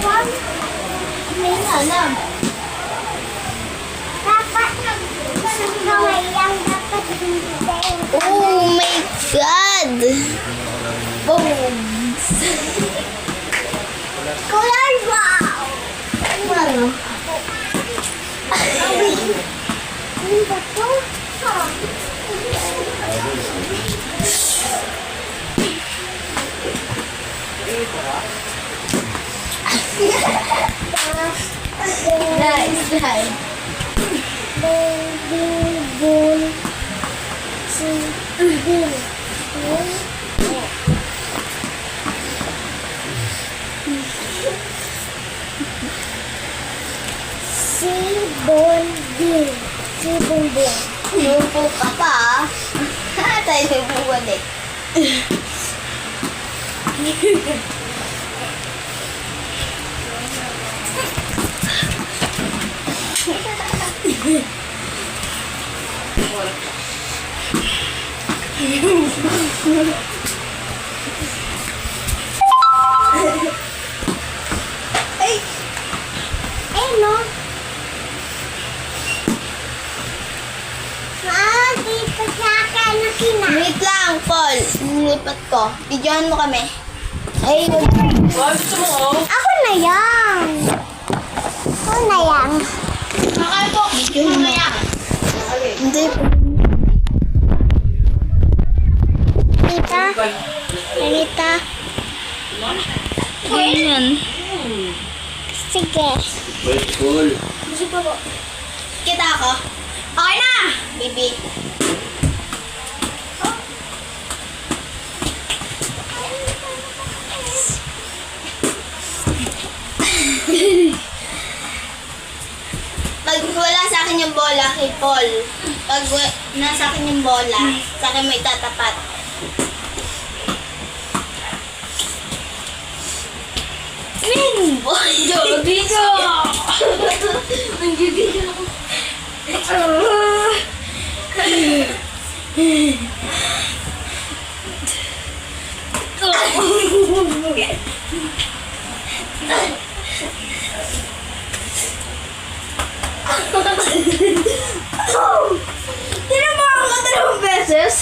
May alam. Dapat kamay lang dapat hindi. Oh my God! Boom! Color wow! Ano? Ano ba to? Nice, nice. Baby bull. Si bull. Si Bonbon. Si Bonbon. Lupo ka pa, ah. Tayo bumalik. Ay! Ay, no? Dito sa akin na kina. Wait lang, Paul. Nilipat ko. Videohan mo kami. Ay, Ako na yan. Ako na yan. videohan mo. Hindi. Anita. Anita. Ganyan. Sige. Kita ako. Okay na! Baby. Pag wala sa akin yung bola kay Paul, pag nasa akin yung bola, sa akin may tatapat. Win! Boy! Dito! Nanggigil ako. Tinamaan ka 2 beses?